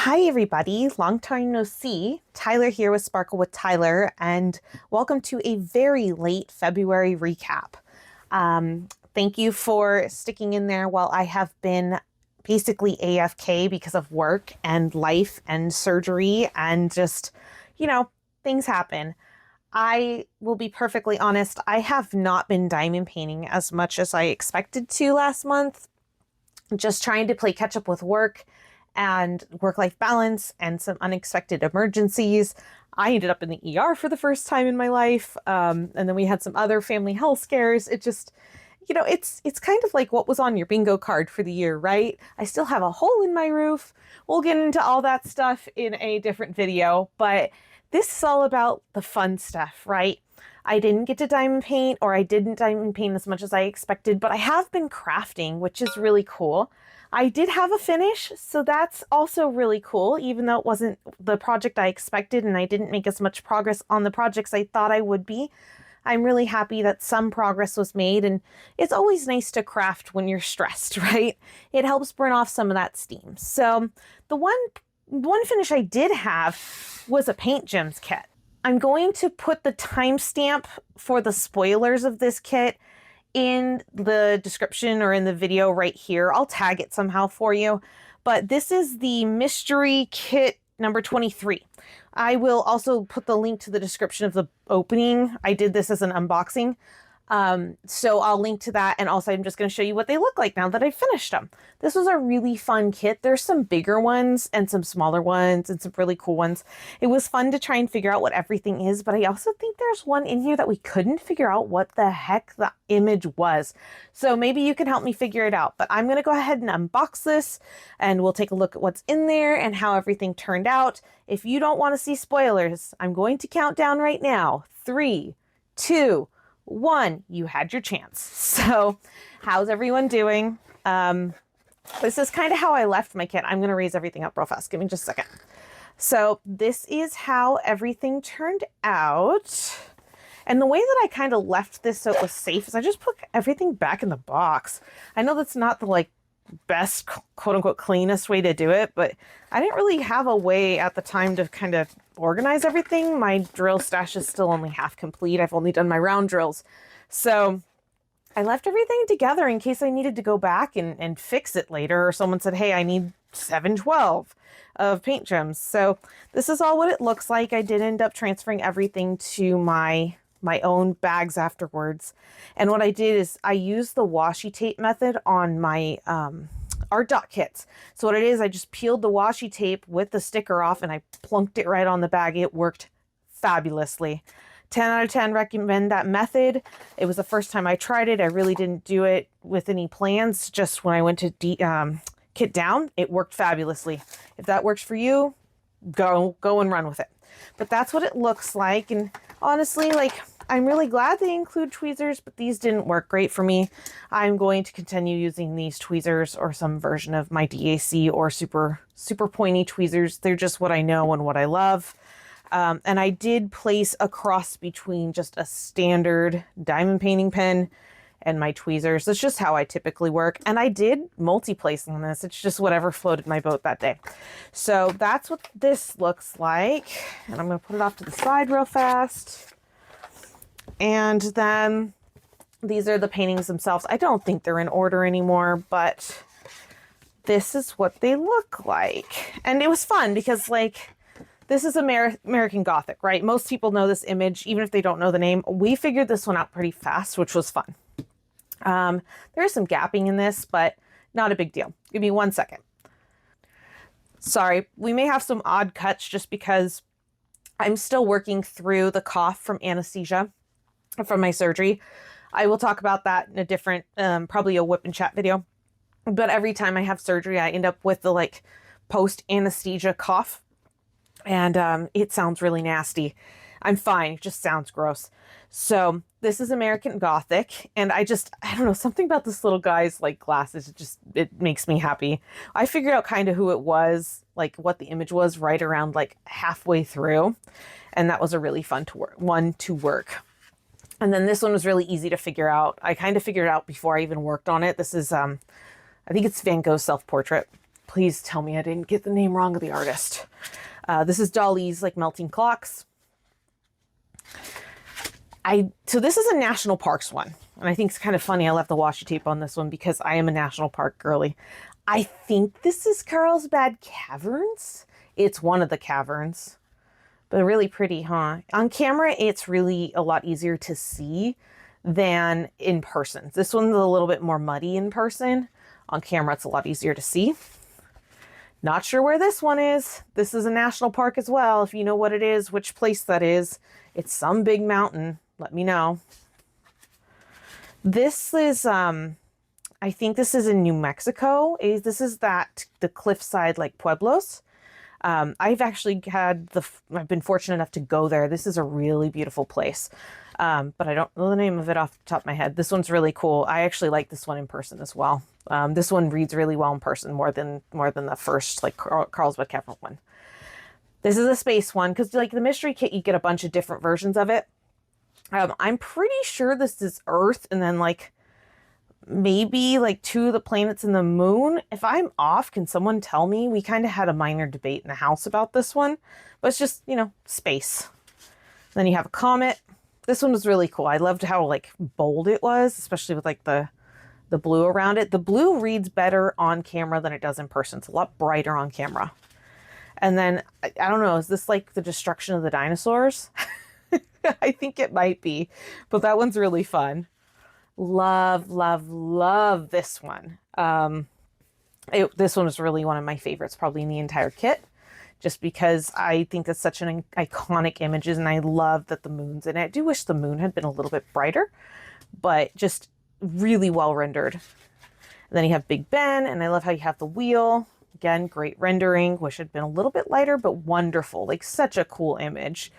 Hi everybody, long time no see. Tyler here with Sparkle with Tyler, and welcome to a very late February recap. Thank you for sticking in there while I have been basically AFK because of work and life and surgery and just, you know, things happen. I will be perfectly honest, I have not been diamond painting as much as I expected to last month. Just trying to play catch up with work and work-life balance and some unexpected emergencies. I ended up in the ER for the first time in my life. And then we had some other family health scares. It just, it's kind of like what was on your bingo card for the year, right? I still have a hole in my roof. We'll get into all that stuff in a different video, but this is all about the fun stuff, right? I didn't get to diamond paint, or I didn't diamond paint as much as I expected, but I have been crafting, which is really cool. I did have a finish, so that's also really cool, even though it wasn't the project I expected and I didn't make as much progress on the projects I thought I would be. I'm really happy that some progress was made, and it's always nice to craft when you're stressed, right? It helps burn off some of that steam. So the one finish I did have was a PaintGems kit. I'm going to put the timestamp for the spoilers of this kit in the description or in the video right here. I'll tag it somehow for you. But this is the Mystery Kit number 23. I will also put the link to the description of the opening. I did this as an unboxing. So I'll link to that, and also I'm just going to show you what they look like now that I've finished them. This was a really fun kit. There's some bigger ones and some smaller ones and some really cool ones. It was fun to try and figure out what everything is, but I also think there's one in here that we couldn't figure out what the heck the image was. So maybe you can help me figure it out, but I'm going to go ahead and unbox this, and we'll take a look at what's in there and how everything turned out. If you don't want to see spoilers, I'm going to count down right now. 3, 2, 1, you had your chance. So how's everyone doing? This is kind of how I left my kit. I'm going to raise everything up real fast. Give me just a second. So this is how everything turned out. And the way that I kind of left this so it was safe is I just put everything back in the box. I know that's not the best quote unquote cleanest way to do it, but I didn't really have a way at the time to kind of organize everything. My drill stash is still only half complete. I've only done my round drills. So I left everything together in case I needed to go back and fix it later, or someone said, hey, I need 712 of paint gems. So this is all what it looks like. I did end up transferring everything to my own bags afterwards. And what I did is I used the washi tape method on my art dot kits. So what it is, I just peeled the washi tape with the sticker off and I plunked it right on the bag. It worked fabulously. 10 out of 10 recommend that method. It was the first time I tried it. I really didn't do it with any plans. Just when I went to kit down, it worked fabulously. If that works for you, go and run with it. But that's what it looks like. And honestly, I'm really glad they include tweezers, but these didn't work great for me. I'm going to continue using these tweezers or some version of my DAC or super pointy tweezers. They're just what I know and what I love. And I did place a cross between just a standard diamond painting pen and my tweezers. That's just how I typically work. And I did multi-place on this. It's just whatever floated my boat that day. So that's what this looks like. And I'm going to put it off to the side real fast. And then these are the paintings themselves. I don't think they're in order anymore, but this is what they look like. And it was fun because this is American Gothic, right? Most people know this image, even if they don't know the name. We figured this one out pretty fast, which was fun. There is some gapping in this, but not a big deal. Give me 1 second. Sorry, we may have some odd cuts just because I'm still working through the cough from anesthesia from my surgery. I will talk about that in a different, probably a WIP and chat video. But every time I have surgery, I end up with the post anesthesia cough, and it sounds really nasty. I'm fine. It just sounds gross. So this is American Gothic, and I don't know, something about this little guy's glasses, it makes me happy. I figured out kind of who it was, what the image was right around halfway through, and that was a really fun one to work. And then this one was really easy to figure out. I kind of figured it out before I even worked on it. This is, I think it's Van Gogh's self-portrait. Please tell me I didn't get the name wrong of the artist. This is Dolly's like melting clocks. So this is a national parks one. And I think it's kind of funny I left the washi tape on this one because I am a national park girly. I think this is Carlsbad Caverns. It's one of the caverns. But really pretty, huh? On camera, it's really a lot easier to see than in person. This one's a little bit more muddy in person. On camera, it's a lot easier to see. Not sure where this one is. This is a national park as well. If you know what it is, which place that is, it's some big mountain. Let me know. This is, I think this is in New Mexico. This is the cliffside, like Pueblos. I've actually I've been fortunate enough to go there. This is a really beautiful place. But I don't know the name of it off the top of my head. This one's really cool. I actually like this one in person as well. This one reads really well in person, more than the first, like Carlsbad Cavern one. This is a space one, because like the mystery kit, you get a bunch of different versions of it. I'm pretty sure this is Earth, and then like maybe like 2 of the planets and the moon. If I'm off, can someone tell me? We kind of had a minor debate in the house about this one, but it's just, you know, space. Then you have a comet. This one was really cool. I loved how like bold it was, especially with like the blue around it. The blue reads better on camera than it does in person. It's a lot brighter on camera. And then, I don't know, is this like the destruction of the dinosaurs? I think it might be, but that one's really fun. Love, love, love this one. This one was really one of my favorites, probably in the entire kit, just because I think it's such an iconic image, and I love that the moon's in it. I do wish the moon had been a little bit brighter, but just really well rendered. And then you have Big Ben, and I love how you have the wheel. Again, great rendering. Wish it had been a little bit lighter, but wonderful. Like such a cool image.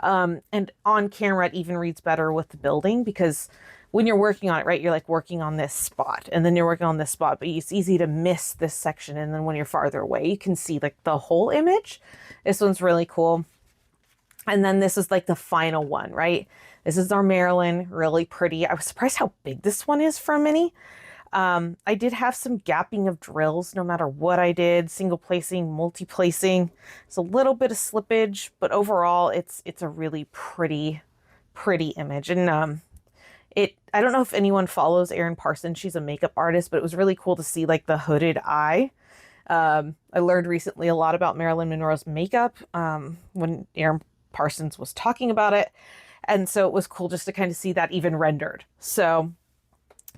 And on camera, it even reads better with the building, because when you're working on it, right, you're like working on this spot, and then you're working on this spot, but it's easy to miss this section. And then when you're farther away, you can see like the whole image. This one's really cool. And then this is like the final one, right? This is our Maryland, really pretty. I was surprised how big this one is for a mini. I did have some gapping of drills no matter what I did, single placing, multi-placing. It's a little bit of slippage, but overall it's a really pretty image. And I don't know if anyone follows Erin Parsons. She's a makeup artist, but it was really cool to see like the hooded eye. I learned recently a lot about Marilyn Monroe's makeup when Erin Parsons was talking about it. And so it was cool just to kind of see that even rendered. So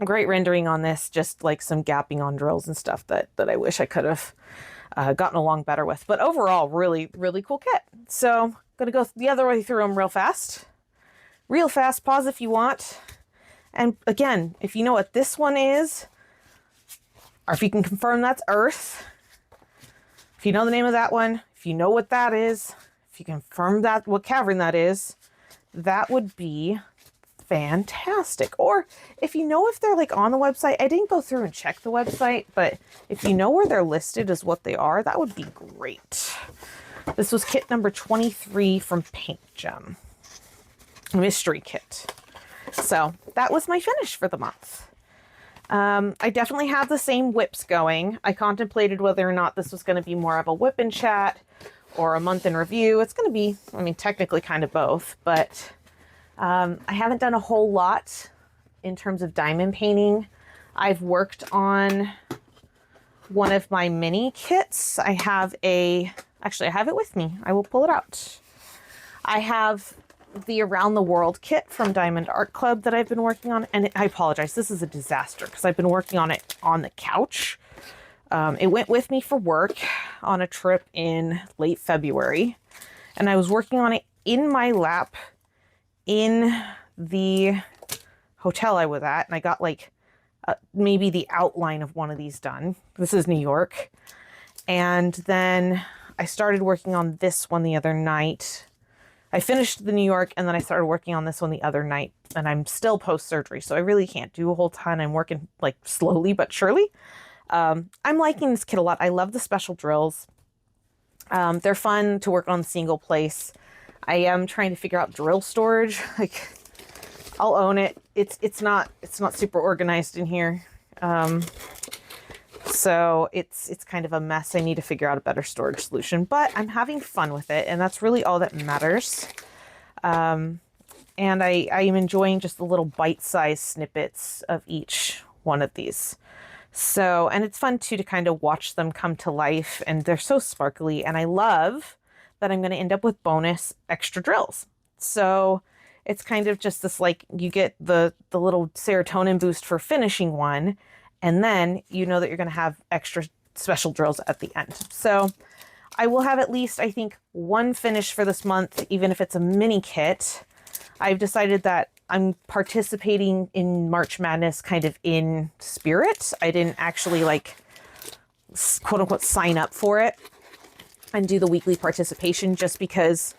great rendering on this, just like some gapping on drills and stuff that I wish I could have gotten along better with. But overall, really, really cool kit. So I'm going to go the other way through them real fast. Real fast, pause if you want. And again, if you know what this one is, or if you can confirm that's Earth, if you know the name of that one, if you know what that is, if you confirm that what cavern that is, that would be fantastic. Or if you know if they're like on the website, I didn't go through and check the website, but if you know where they're listed as what they are, that would be great. This was kit number 23 from PaintGem Mystery Kit. So that was my finish for the month. I definitely have the same WIPs going. I contemplated whether or not this was going to be more of a WIP and chat or a month in review. It's going to be, I mean, technically kind of both, but I haven't done a whole lot in terms of diamond painting. I've worked on one of my mini kits. I have actually I have it with me. I will pull it out. I have the Around the World kit from Diamond Art Club that I've been working on. And I apologize, this is a disaster because I've been working on it on the couch. It went with me for work on a trip in late February. And I was working on it in my lap in the hotel I was at. And I got like maybe the outline of one of these done. This is New York. And then I started working on this one the other night. I finished the New York and then I started working on this one the other night, and I'm still post-surgery, so I really can't do a whole ton. I'm working like slowly but surely. I'm liking this kit a lot. I love the special drills. They're fun to work on single place. I am trying to figure out drill storage. Like, I'll own it. It's not super organized in here. So it's kind of a mess. I need to figure out a better storage solution, but I'm having fun with it, and that's really all that matters. And I am enjoying just the little bite-sized snippets of each one of these. So, and it's fun too to kind of watch them come to life, and they're so sparkly, and I love that I'm going to end up with bonus extra drills. So it's kind of just this, like, you get the little serotonin boost for finishing one, and then you know that you're going to have extra special drills at the end. So I will have at least, I think, one finish for this month, even if it's a mini kit. I've decided that I'm participating in March Madness kind of in spirit. I didn't actually, like, quote unquote sign up for it and do the weekly participation, just because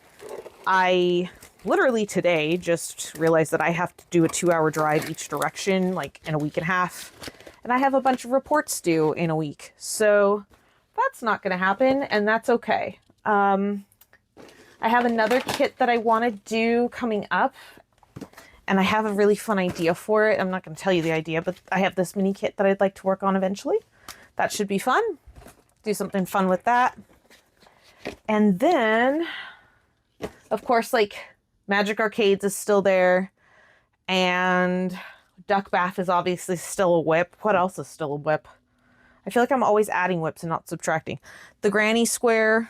I literally today just realized that I have to do a 2-hour drive each direction, like, in a week and a half. And I have a bunch of reports due in a week. So that's not going to happen, and that's okay. I have another kit that I want to do coming up, and I have a really fun idea for it. I'm not going to tell you the idea, but I have this mini kit that I'd like to work on eventually. That should be fun. Do something fun with that. And then, of course, like, Magic Arcades is still there, and Duck Bath is obviously still a WIP. What else is still a WIP? I feel like I'm always adding WIPs and not subtracting. The Granny Square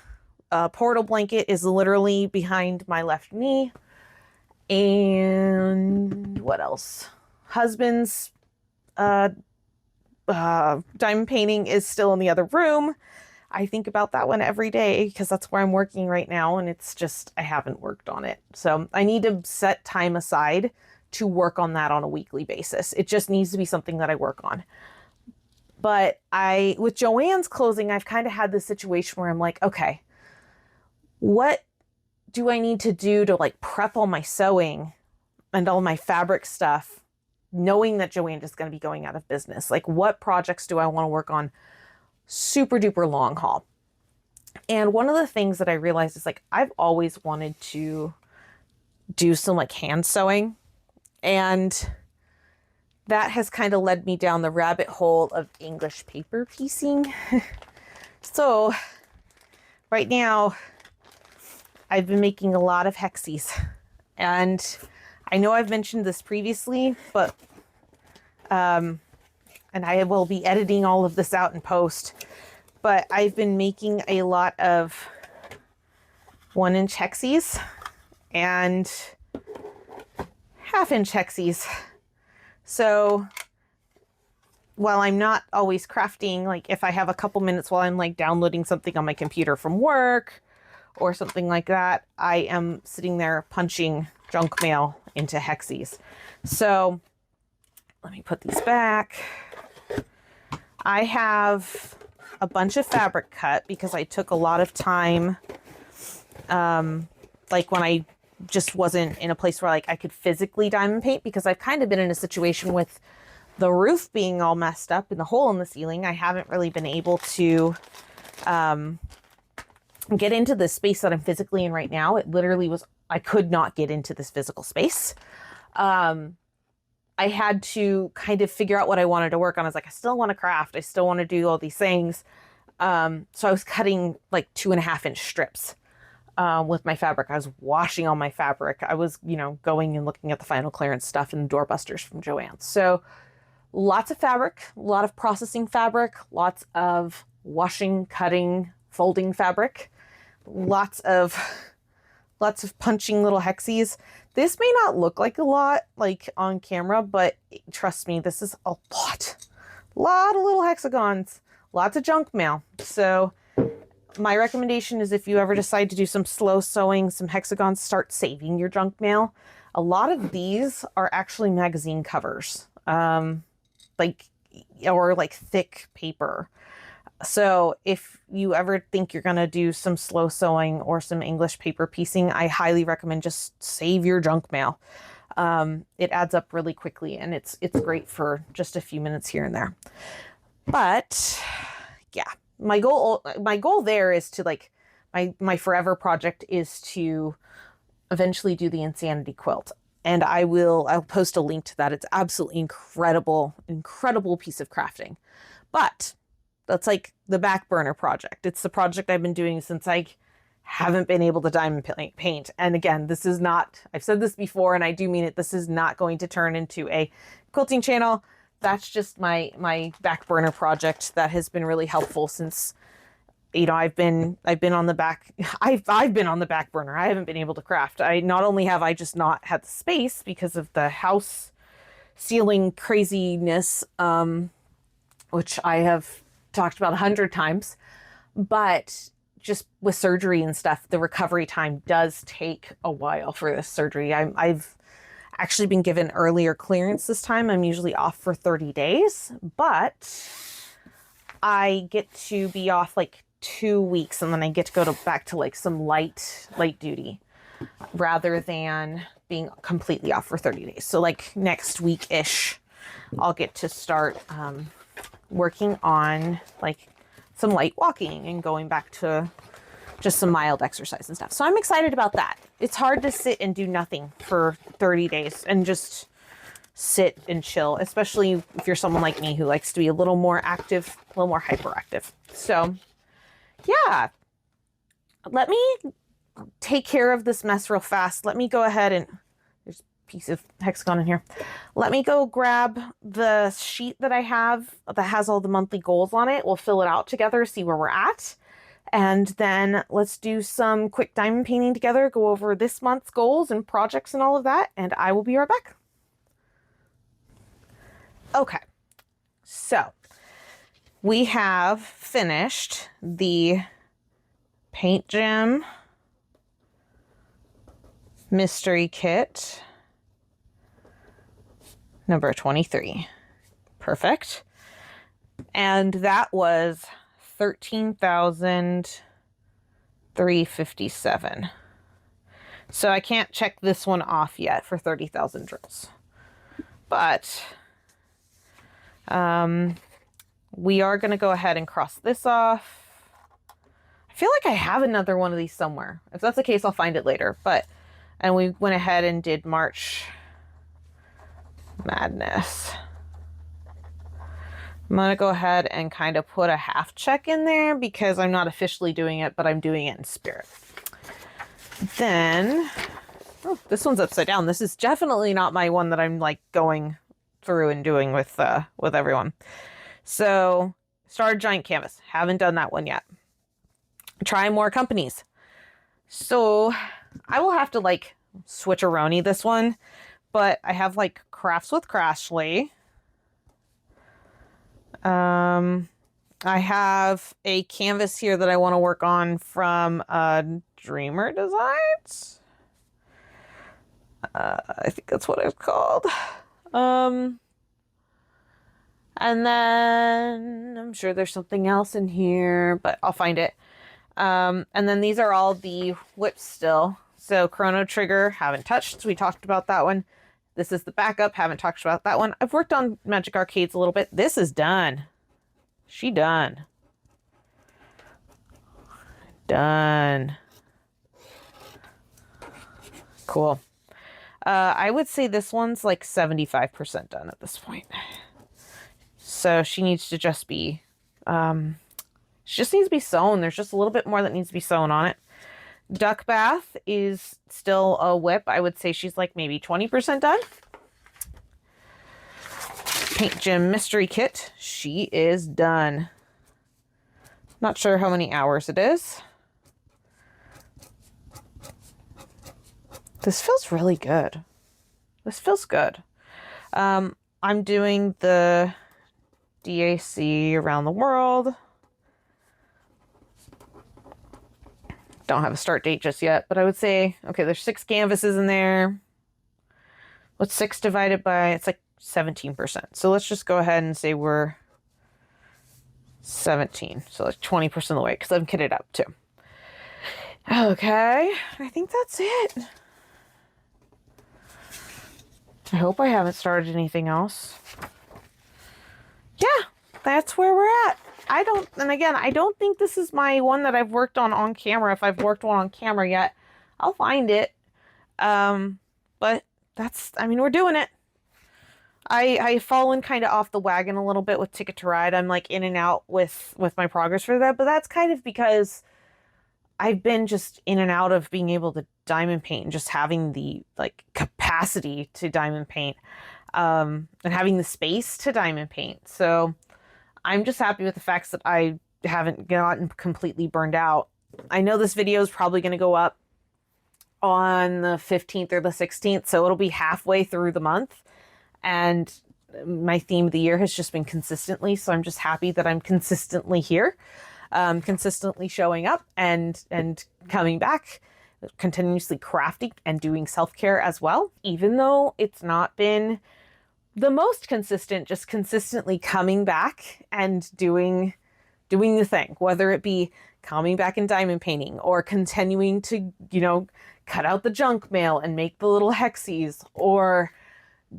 portal blanket is literally behind my left knee. And what else? Husband's diamond painting is still in the other room. I think about that one every day because that's where I'm working right now, and it's just, I haven't worked on it. So I need to set time aside to work on that on a weekly basis. It just needs to be something that I work on. But with Joann's closing, I've kind of had this situation where I'm like, okay, what do I need to do to, like, prep all my sewing and all my fabric stuff, knowing that Joann is going to be going out of business? Like, what projects do I want to work on super duper long haul? And one of the things that I realized is, like, I've always wanted to do some, like, hand sewing, and that has kind of led me down the rabbit hole of English paper piecing. So right now I've been making a lot of HEXIs, and I know I've mentioned this previously, but and I will be editing all of this out in post, but I've been making a lot of 1-inch HEXIs and 1/2-inch HEXIs. So while I'm not always crafting, like, if I have a couple minutes while I'm, like, downloading something on my computer from work or something like that, I am sitting there punching junk mail into HEXIs. So let me put these back. I have a bunch of fabric cut because I took a lot of time, like, when I just wasn't in a place where, like, I could physically diamond paint, because I've kind of been in a situation with the roof being all messed up and the hole in the ceiling. I haven't really been able to get into the space that I'm physically in right now. It literally was, I could not get into this physical space. I had to kind of figure out what I wanted to work on. I was like, I still want to craft. I still want to do all these things. So I was cutting, like, 2.5-inch strips with my fabric. I was washing all my fabric. I was, you know, going and looking at the final clearance stuff and the doorbusters from Joann's. So lots of fabric, a lot of processing fabric, lots of washing, cutting, folding fabric, lots of punching little HEXIs. This may not look like a lot, like, on camera, but trust me, this is a lot of little hexagons, lots of junk mail. So my recommendation is, if you ever decide to do some slow sewing, some hexagons, start saving your junk mail. A lot of these are actually magazine covers, like, or like thick paper. So if you ever think you're going to do some slow sewing or some English paper piecing, I highly recommend just save your junk mail. It adds up really quickly, and it's great for just a few minutes here and there. But yeah, my goal there is to, like, my forever project is to eventually do the Insanity quilt. And I'll post a link to that. It's absolutely incredible piece of crafting. But That's like the back burner project. It's the project I've been doing since I haven't been able to diamond paint. And again, this is not, I've said this before and I do mean it, this is not going to turn into a quilting channel. That's just my back burner project that has been really helpful since, you know, I've been on the back, I've been on the back burner. I haven't been able to craft. Not only have I just not had the space because of the house ceiling craziness, which I have talked about 100 times, but just with surgery and stuff, the recovery time does take a while for this surgery. I've actually been given earlier clearance this time. I'm usually off for 30 days, but I get to be off like 2 weeks and then I get to go back to like some light duty rather than being completely off for 30 days. So like next week-ish, I'll get to start working on like some light walking and going back to just some mild exercise and stuff. So I'm excited about that. It's hard to sit and do nothing for 30 days and just sit and chill, especially if you're someone like me who likes to be a little more active, a little more hyperactive. So yeah, let me take care of this mess real fast. Let me go ahead and, there's a piece of hexagon in here. Let me go grab the sheet that I have that has all the monthly goals on it. We'll fill it out together, see where we're at. And then let's do some quick diamond painting together, go over this month's goals and projects and all of that. And I will be right back. Okay, so we have finished the PaintGem Mystery Kit number 23. Perfect. And that was $13,357. So I can't check this one off yet for 30,000 drills. But we are going to go ahead and cross this off. I feel like I have another one of these somewhere. If that's the case, I'll find it later. And we went ahead and did March Madness. I'm going to go ahead and kind of put a half check in there because I'm not officially doing it, but I'm doing it in spirit. Then, oh, this one's upside down. This is definitely not my one that I'm like going through and doing with everyone. So, started giant canvas. Haven't done that one yet. Try more companies. So, I will have to like switcheroni this one, but I have like Crafts with Crashly. I have a canvas here that I want to work on from Dreamer Designs. I think that's what it's called. And then I'm sure there's something else in here, but I'll find it. And then these are all the WIPs still. So Chrono Trigger, haven't touched. We talked about that one. This is the backup. Haven't talked about that one. I've worked on Magic Arcades a little bit. This is done. She done. Done. Cool. I would say this one's like 75% done at this point. So she needs to just be, she just needs to be sewn. There's just a little bit more that needs to be sewn on it. Duck Bath is still a WIP. I would say she's like maybe 20% done. PaintGem Mystery Kit, she is done. Not sure how many hours it is. This feels really good. This feels good. I'm doing the DAC around the world. Don't have a start date just yet, but I would say, okay, there's 6 canvases in there. What's 6 divided by? It's like 17%. So let's just go ahead and say we're 17. So like 20% of the way, because I'm kitted up too. Okay, I think that's it. I hope I haven't started anything else. Yeah, that's where we're at. I don't think this is my one that I've worked on camera. If I've worked one on camera yet, I'll find it. But that's, I mean, we're doing it. I've fallen kind of off the wagon a little bit with Ticket to Ride. I'm like in and out with my progress for that, but that's kind of because I've been just in and out of being able to diamond paint and just having the like capacity to diamond paint, and having the space to diamond paint. So I'm just happy with the facts that I haven't gotten completely burned out. I know this video is probably going to go up on the 15th or the 16th, so it'll be halfway through the month. And my theme of the year has just been consistently. So I'm just happy that I'm consistently here, consistently showing up and coming back, continuously crafting and doing self-care as well. Even though it's not been the most consistent, just consistently coming back and doing the thing, whether it be coming back and diamond painting or continuing to, cut out the junk mail and make the little HEXIs, or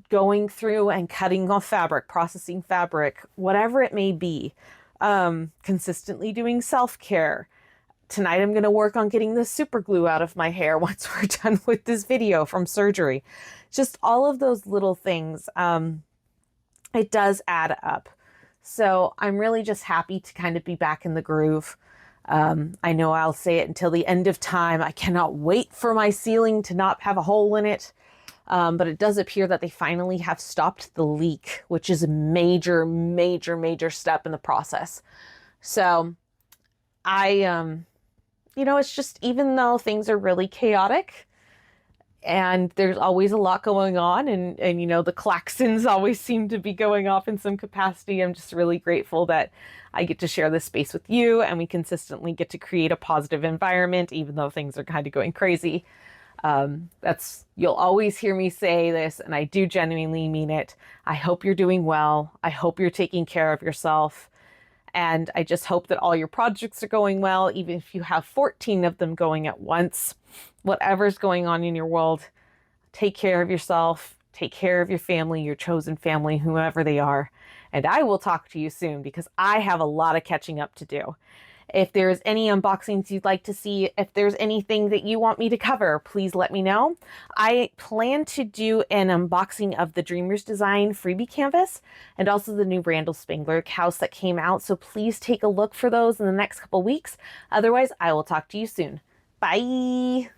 going through and cutting off fabric, processing fabric, whatever it may be. Consistently doing self-care. Tonight I'm going to work on getting the super glue out of my hair once we're done with this video from surgery. Just all of those little things. It does add up. So I'm really just happy to kind of be back in the groove. I know I'll say it until the end of time. I cannot wait for my ceiling to not have a hole in it. But it does appear that they finally have stopped the leak, which is a major, major, major step in the process. So it's just, even though things are really chaotic and there's always a lot going on, and the klaxons always seem to be going off in some capacity, I'm just really grateful that I get to share this space with you and we consistently get to create a positive environment, even though things are kind of going crazy. You'll always hear me say this, and I do genuinely mean it. I hope you're doing well. I hope you're taking care of yourself. And I just hope that all your projects are going well, even if you have 14 of them going at once. Whatever's going on in your world, take care of yourself, take care of your family, your chosen family, whoever they are. And I will talk to you soon, because I have a lot of catching up to do. If there's any unboxings you'd like to see, if there's anything that you want me to cover, please let me know. I plan to do an unboxing of the Dreamers Design freebie canvas and also the new Randall Spangler house that came out. So please take a look for those in the next couple weeks. Otherwise, I will talk to you soon. Bye.